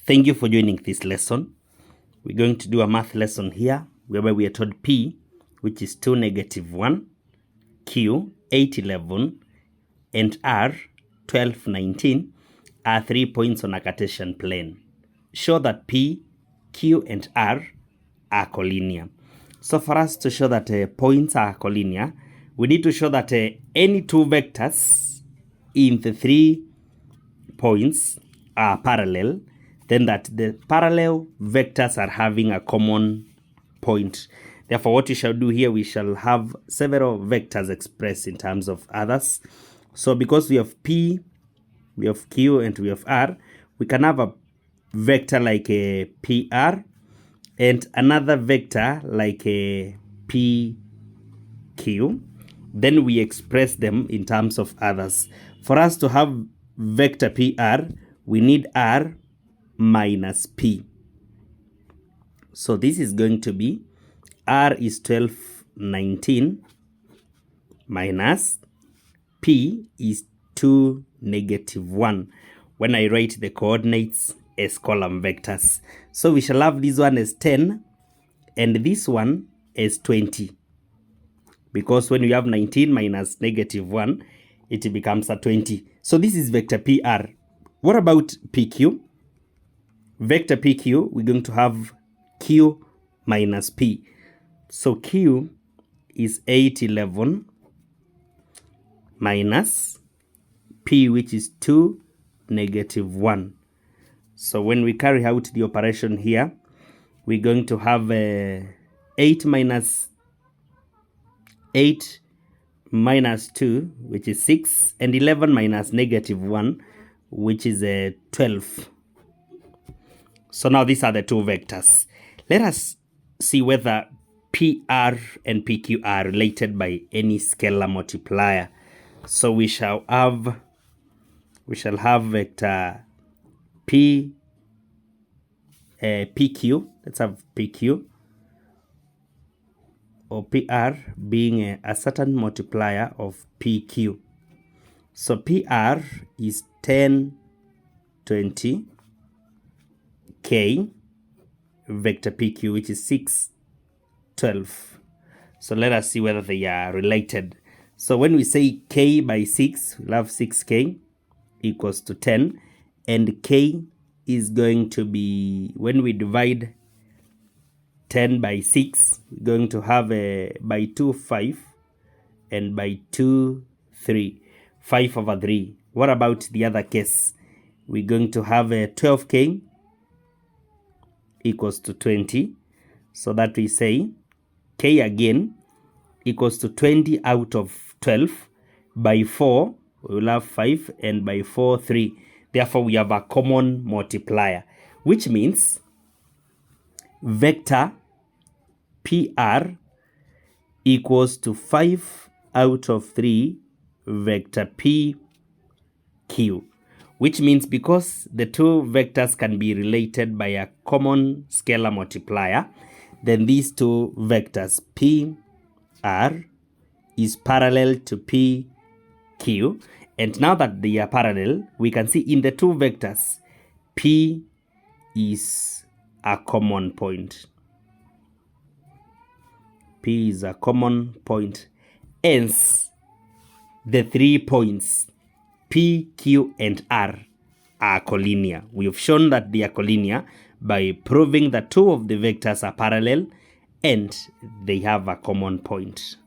Thank you for joining this lesson. We're going to do a math lesson here whereby we are told P, which is 2, -1, Q, 8, 11, and R, 12, 19, are 3 points on a Cartesian plane. Show that P, Q, and R are collinear. So for us to show that points are collinear, we need to show that any two vectors in the 3 points are parallel, then that the parallel vectors are having a common point. Therefore, what we shall do here, we shall have several vectors expressed in terms of others. So because we have P, we have Q, and we have R, we can have a vector like a PR and another vector like a PQ. Then we express them in terms of others. For us to have vector PR, we need R minus P. So this is going to be R is 12, 19 minus P is 2, -1 when I write the coordinates as column vectors. So we shall have this one as 10 and this one as 20. Because when you have 19 minus -1, it becomes a 20. So this is vector PR. What about PQ? Vector PQ, we're going to have Q minus P. So Q is 8, 11 minus P, which is 2, -1. So when we carry out the operation here, we're going to have 8 minus 2, which is 6, and 11 minus -1, which is 12. So now these are the two vectors. Let us see whether PR and PQ are related by any scalar multiplier. So we shall have vector PQ. Let's have PQ or PR being a certain multiplier of PQ. So PR is 10, 20 K vector PQ, which is 6, 12. So let us see whether they are related. So when we say K by 6, we'll have 6K equals to 10. And K is going to be, when we divide 10 by 6, we're going to have by 2, 5. And by 2, 3. 5 over 3. What about the other case? We're going to have 12K equals to 20. So that we say K again equals to 20 out of 12. By 4, we will have 5, and by 4, 3. Therefore, we have a common multiplier, which means vector PR equals to 5 out of 3 vector PQ. Which means because the two vectors can be related by a common scalar multiplier, then these two vectors PR is parallel to PQ. And now that they are parallel, we can see in the two vectors, P is a common point. P is a common point. Hence, the 3 points P, Q, and R are collinear. We have shown that they are collinear by proving that 2 of the vectors are parallel and they have a common point.